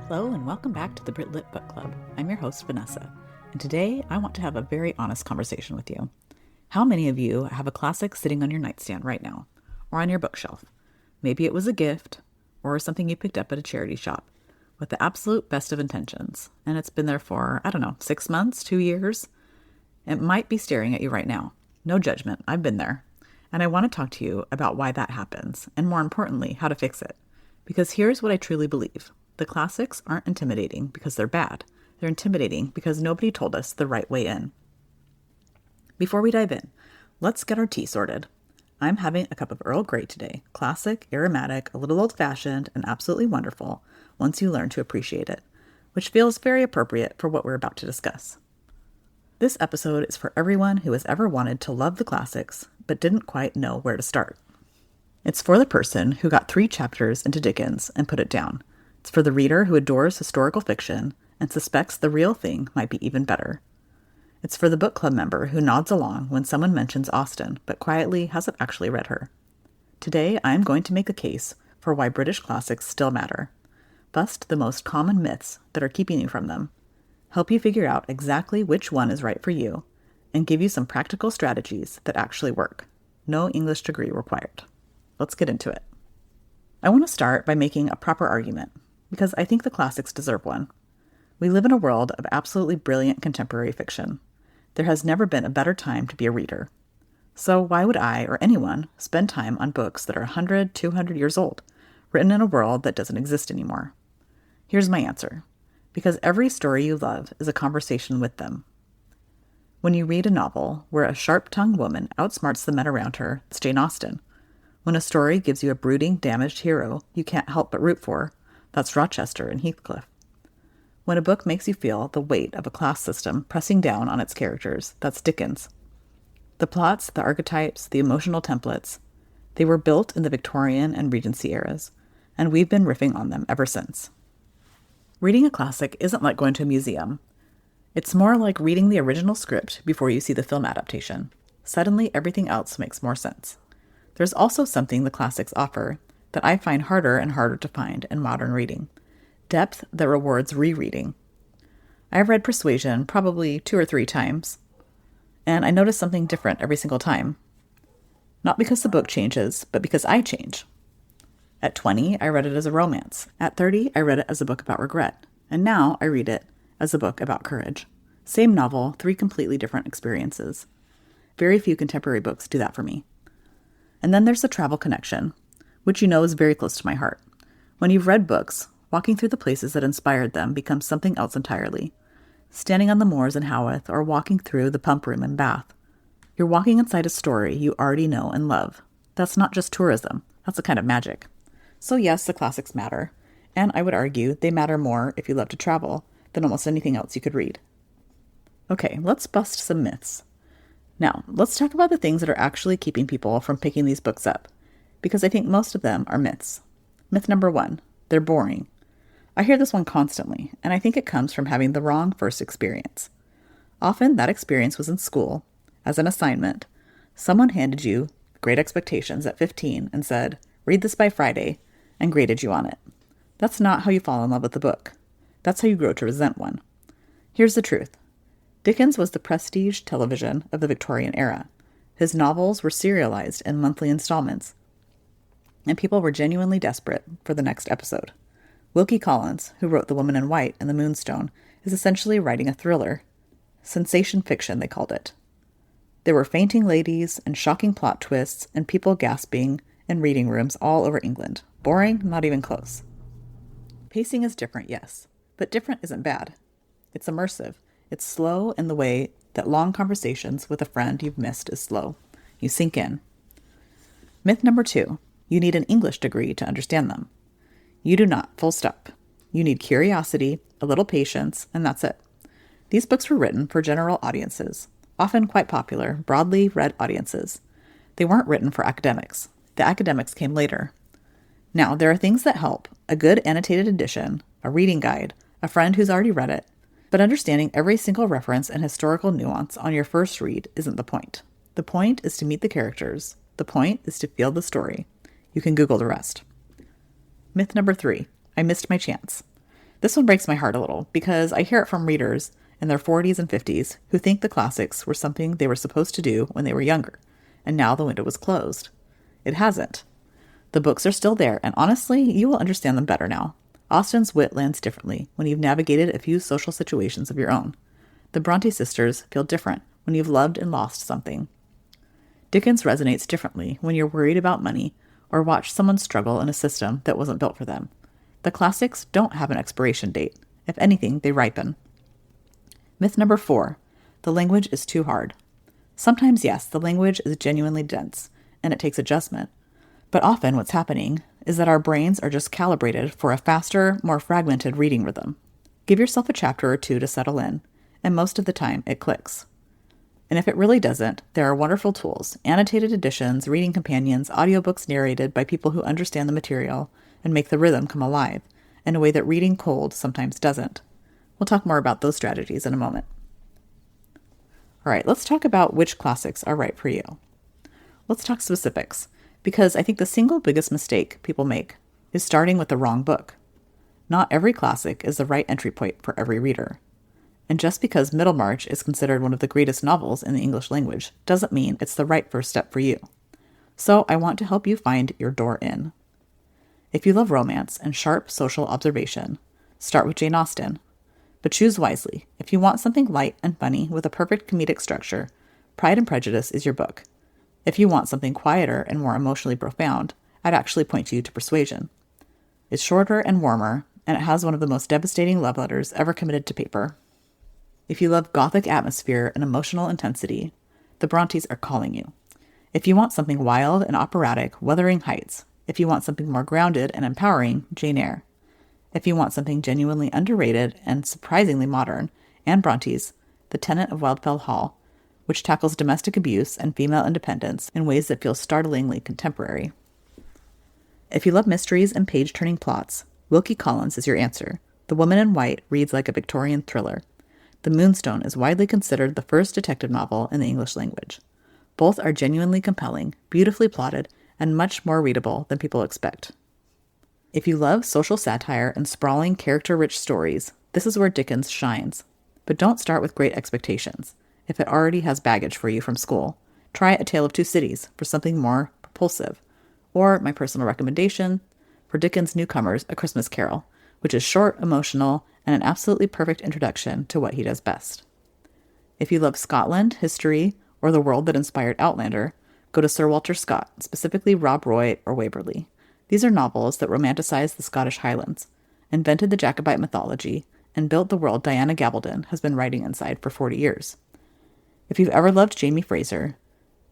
Hello and welcome back to the Brit Lit Book Club. I'm your host, Vanessa, and today I want to have a very honest conversation with you. How many of you have a classic sitting on your nightstand right now, or on your bookshelf? Maybe it was a gift, or something you picked up at a charity shop, with the absolute best of intentions, and it's been there for, 6 months, 2 years? It might be staring at you right now. No judgment, I've been there. And I want to talk to you about why that happens, and more importantly, how to fix it. Because here's what I truly believe. The classics aren't intimidating because they're bad. They're intimidating because nobody told us the right way in. Before we dive in, let's get our tea sorted. I'm having a cup of Earl Grey today. Classic, aromatic, a little old-fashioned, and absolutely wonderful once you learn to appreciate it, which feels very appropriate for what we're about to discuss. This episode is for everyone who has ever wanted to love the classics but didn't quite know where to start. It's for the person who got 3 chapters into Dickens and put it down. It's for the reader who adores historical fiction and suspects the real thing might be even better. It's for the book club member who nods along when someone mentions Austen, but quietly hasn't actually read her. Today, I am going to make a case for why British classics still matter, bust the most common myths that are keeping you from them, help you figure out exactly which one is right for you, and give you some practical strategies that actually work. No English degree required. Let's get into it. I want to start by making a proper argument, because I think the classics deserve one. We live in a world of absolutely brilliant contemporary fiction. There has never been a better time to be a reader. So why would I, or anyone, spend time on books that are 100, 200 years old, written in a world that doesn't exist anymore? Here's my answer. Because every story you love is a conversation with them. When you read a novel where a sharp-tongued woman outsmarts the men around her, it's Jane Austen. When a story gives you a brooding, damaged hero you can't help but root for, that's Rochester and Heathcliff. When a book makes you feel the weight of a class system pressing down on its characters, that's Dickens. The plots, the archetypes, the emotional templates, they were built in the Victorian and Regency eras, and we've been riffing on them ever since. Reading a classic isn't like going to a museum. It's more like reading the original script before you see the film adaptation. Suddenly, everything else makes more sense. There's also something the classics offer that I find harder and harder to find in modern reading. Depth that rewards rereading. I've read Persuasion probably 2 or 3 times, and I notice something different every single time. Not because the book changes, but because I change. At 20, I read it as a romance. At 30, I read it as a book about regret. And now I read it as a book about courage. Same novel, 3 completely different experiences. Very few contemporary books do that for me. And then there's the travel connection, which you know is very close to my heart. When you've read books, walking through the places that inspired them becomes something else entirely. Standing on the moors in Haworth or walking through the pump room in Bath. You're walking inside a story you already know and love. That's not just tourism. That's a kind of magic. So yes, the classics matter. And I would argue they matter more if you love to travel than almost anything else you could read. Okay, let's bust some myths. Now, let's talk about the things that are actually keeping people from picking these books up, because I think most of them are myths. Myth number 1, they're boring. I hear this one constantly, and I think it comes from having the wrong first experience. Often that experience was in school, as an assignment. Someone handed you Great Expectations at 15 and said, read this by Friday, and graded you on it. That's not how you fall in love with the book. That's how you grow to resent one. Here's the truth. Dickens was the prestige television of the Victorian era. His novels were serialized in monthly installments, and people were genuinely desperate for the next episode. Wilkie Collins, who wrote The Woman in White and The Moonstone, is essentially writing a thriller. Sensation fiction, they called it. There were fainting ladies and shocking plot twists and people gasping in reading rooms all over England. Boring? Not even close. Pacing is different, yes, but different isn't bad. It's immersive. It's slow in the way that long conversations with a friend you've missed is slow. You sink in. Myth number 2, you need an English degree to understand them. You do not, full stop. You need curiosity, a little patience, and that's it. These books were written for general audiences, often quite popular, broadly read audiences. They weren't written for academics. The academics came later. Now, there are things that help. A good annotated edition, a reading guide, a friend who's already read it. But understanding every single reference and historical nuance on your first read isn't the point. The point is to meet the characters. The point is to feel the story. You can Google the rest. Myth number 3. I missed my chance. This one breaks my heart a little because I hear it from readers in their 40s and 50s who think the classics were something they were supposed to do when they were younger, and now the window was closed. It hasn't. The books are still there, and honestly, you will understand them better now. Austen's wit lands differently when you've navigated a few social situations of your own. The Brontë sisters feel different when you've loved and lost something. Dickens resonates differently when you're worried about money or watch someone struggle in a system that wasn't built for them. The classics don't have an expiration date. If anything, they ripen. Myth number 4. The language is too hard. Sometimes, yes, the language is genuinely dense, and it takes adjustment. But often what's happening is that our brains are just calibrated for a faster, more fragmented reading rhythm. Give yourself a chapter or two to settle in, and most of the time it clicks. And if it really doesn't, there are wonderful tools, annotated editions, reading companions, audiobooks narrated by people who understand the material and make the rhythm come alive in a way that reading cold sometimes doesn't. We'll talk more about those strategies in a moment. All right, let's talk about which classics are right for you. Let's talk specifics, because I think the single biggest mistake people make is starting with the wrong book. Not every classic is the right entry point for every reader. And just because Middlemarch is considered one of the greatest novels in the English language doesn't mean it's the right first step for you. So I want to help you find your door in. If you love romance and sharp social observation, start with Jane Austen. But choose wisely. If you want something light and funny with a perfect comedic structure, Pride and Prejudice is your book. If you want something quieter and more emotionally profound, I'd actually point you to Persuasion. It's shorter and warmer, and it has one of the most devastating love letters ever committed to paper. If you love Gothic atmosphere and emotional intensity, the Brontës are calling you. If you want something wild and operatic, Wuthering Heights. If you want something more grounded and empowering, Jane Eyre. If you want something genuinely underrated and surprisingly modern, Anne Bronte's The Tenant of Wildfell Hall, which tackles domestic abuse and female independence in ways that feel startlingly contemporary. If you love mysteries and page-turning plots, Wilkie Collins is your answer. The Woman in White reads like a Victorian thriller. The Moonstone is widely considered the first detective novel in the English language. Both are genuinely compelling, beautifully plotted, and much more readable than people expect. If you love social satire and sprawling, character-rich stories, this is where Dickens shines. But don't start with great expectations. If it already has baggage for you from school, try A Tale of Two Cities for something more propulsive. Or my personal recommendation, for Dickens' newcomers, A Christmas Carol, which is short, emotional, and an absolutely perfect introduction to what he does best. If you love Scotland, history, or the world that inspired Outlander, go to Sir Walter Scott, specifically Rob Roy or Waverley. These are novels that romanticize the Scottish Highlands, invented the Jacobite mythology, and built the world Diana Gabaldon has been writing inside for 40 years. If you've ever loved Jamie Fraser,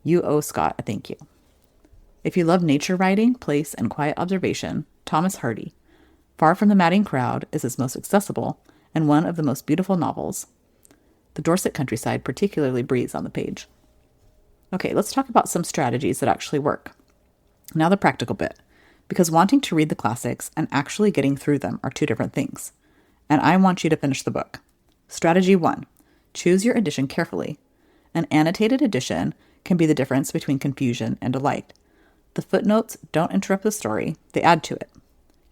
you owe Scott a thank you. If you love nature writing, place, and quiet observation, Thomas Hardy, Far from the Madding Crowd is his most accessible and one of the most beautiful novels. The Dorset countryside particularly breathes on the page. Okay, let's talk about some strategies that actually work. Now the practical bit, because wanting to read the classics and actually getting through them are two different things. And I want you to finish the book. Strategy 1. Choose your edition carefully. An annotated edition can be the difference between confusion and delight. The footnotes don't interrupt the story, they add to it.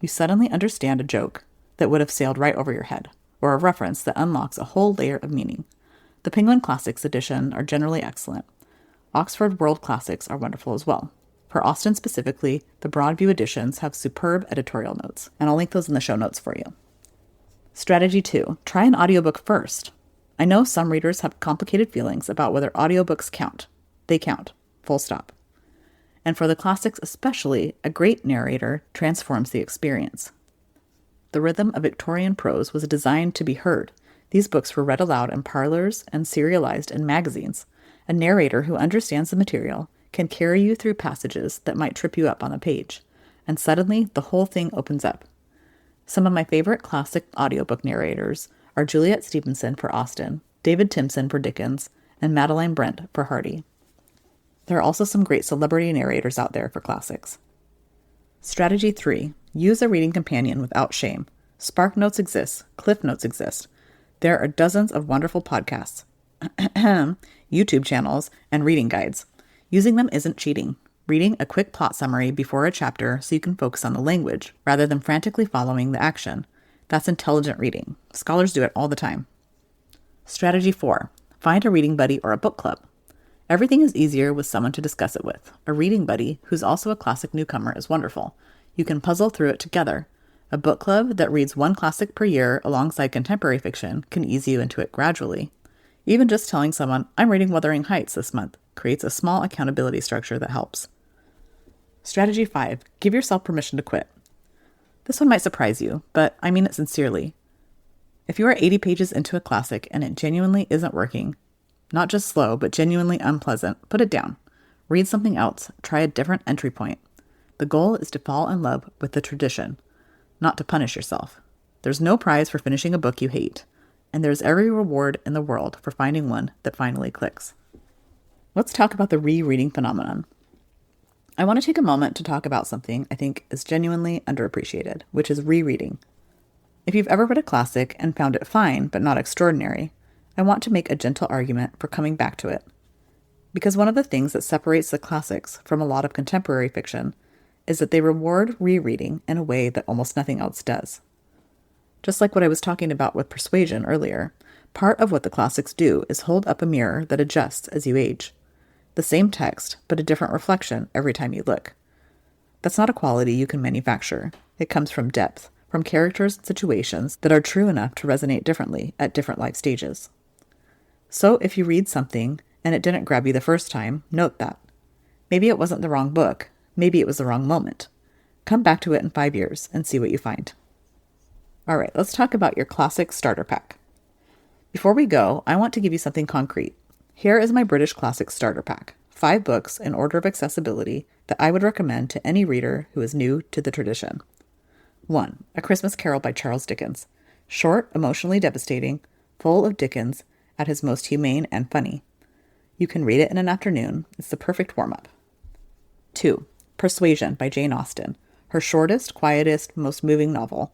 You suddenly understand a joke that would have sailed right over your head, or a reference that unlocks a whole layer of meaning. The Penguin Classics edition are generally excellent. Oxford World Classics are wonderful as well. For Austen specifically, the Broadview editions have superb editorial notes, and I'll link those in the show notes for you. Strategy 2. Try an audiobook first. I know some readers have complicated feelings about whether audiobooks count. They count. Full stop. And for the classics especially, a great narrator transforms the experience. The rhythm of Victorian prose was designed to be heard. These books were read aloud in parlors and serialized in magazines. A narrator who understands the material can carry you through passages that might trip you up on a page, and suddenly the whole thing opens up. Some of my favorite classic audiobook narrators are Juliet Stevenson for Austen, David Timson for Dickens, and Madeline Brent for Hardy. There are also some great celebrity narrators out there for classics. Strategy 3. Use a reading companion without shame. Spark Notes exists. Cliff Notes exist. There are dozens of wonderful podcasts, YouTube channels, and reading guides. Using them isn't cheating. Reading a quick plot summary before a chapter so you can focus on the language rather than frantically following the action. That's intelligent reading. Scholars do it all the time. Strategy 4. Find a reading buddy or a book club. Everything is easier with someone to discuss it with. A reading buddy who's also a classic newcomer is wonderful. You can puzzle through it together. A book club that reads one classic per year alongside contemporary fiction can ease you into it gradually. Even just telling someone, I'm reading Wuthering Heights this month, creates a small accountability structure that helps. Strategy 5. Give yourself permission to quit. This one might surprise you, but I mean it sincerely. If you are 80 pages into a classic and it genuinely isn't working, not just slow, but genuinely unpleasant, put it down. Read something else. Try a different entry point. The goal is to fall in love with the tradition, not to punish yourself. There's no prize for finishing a book you hate, and there's every reward in the world for finding one that finally clicks. Let's talk about the rereading phenomenon. I want to take a moment to talk about something I think is genuinely underappreciated, which is rereading. If you've ever read a classic and found it fine but not extraordinary, I want to make a gentle argument for coming back to it. Because one of the things that separates the classics from a lot of contemporary fiction is that they reward rereading in a way that almost nothing else does. Just like what I was talking about with Persuasion earlier, part of what the classics do is hold up a mirror that adjusts as you age. The same text, but a different reflection every time you look. That's not a quality you can manufacture. It comes from depth, from characters and situations that are true enough to resonate differently at different life stages. So if you read something and it didn't grab you the first time, note that. Maybe it wasn't the wrong book. Maybe it was the wrong moment. Come back to it in 5 years and see what you find. All right, let's talk about your classic starter pack. Before we go, I want to give you something concrete. Here is my British Classic Starter Pack, 5 books in order of accessibility that I would recommend to any reader who is new to the tradition. 1. A Christmas Carol by Charles Dickens. Short, emotionally devastating, full of Dickens at his most humane and funny. You can read it in an afternoon. It's the perfect warm-up. 2. Persuasion by Jane Austen. Her shortest, quietest, most moving novel.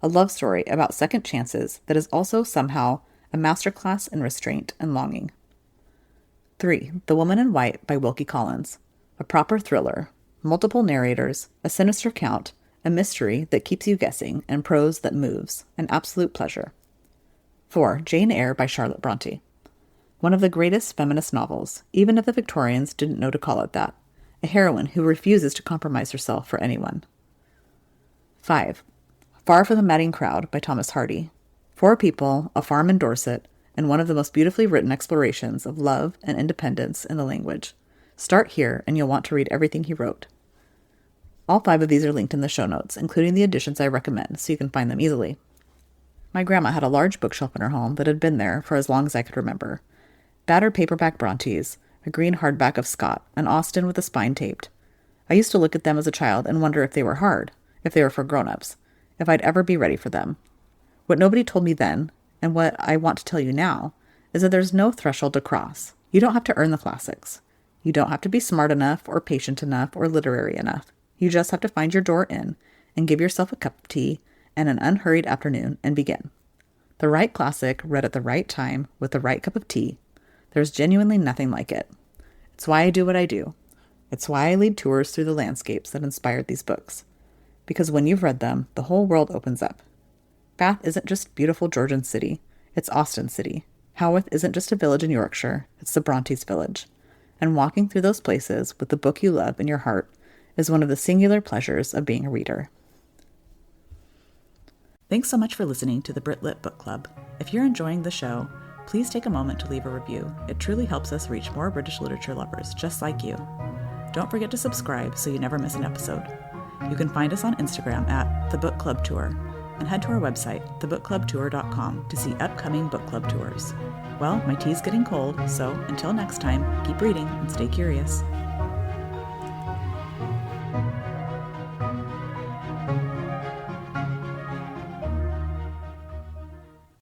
A love story about second chances that is also somehow a masterclass in restraint and longing. 3. The Woman in White by Wilkie Collins. A proper thriller, multiple narrators, a sinister count, a mystery that keeps you guessing, and prose that moves, an absolute pleasure. 4. Jane Eyre by Charlotte Brontë. One of the greatest feminist novels, even if the Victorians didn't know to call it that. A heroine who refuses to compromise herself for anyone. 5. Far from the Madding Crowd by Thomas Hardy. 4 people, a farm in Dorset, and one of the most beautifully written explorations of love and independence in the language. Start here, and you'll want to read everything he wrote. All 5 of these are linked in the show notes, including the editions I recommend, so you can find them easily. My grandma had a large bookshelf in her home that had been there for as long as I could remember. Battered paperback Brontes, a green hardback of Scott, an Austen with the spine taped. I used to look at them as a child and wonder if they were hard, if they were for grown-ups, if I'd ever be ready for them. What nobody told me then, and what I want to tell you now, is that there's no threshold to cross. You don't have to earn the classics. You don't have to be smart enough or patient enough or literary enough. You just have to find your door in and give yourself a cup of tea and an unhurried afternoon and begin. The right classic read at the right time with the right cup of tea. There's genuinely nothing like it. It's why I do what I do. It's why I lead tours through the landscapes that inspired these books. Because when you've read them, the whole world opens up. Bath isn't just beautiful Georgian city, it's Austen City. Haworth isn't just a village in Yorkshire, it's the Brontes' village. And walking through those places with the book you love in your heart is one of the singular pleasures of being a reader. Thanks so much for listening to the Brit Lit Book Club. If you're enjoying the show, please take a moment to leave a review. It truly helps us reach more British literature lovers just like you. Don't forget to subscribe so you never miss an episode. You can find us on Instagram at The Book Club Tour, and head to our website, thebookclubtour.com, to see upcoming book club tours. Well, my tea's getting cold, so until next time, keep reading and stay curious.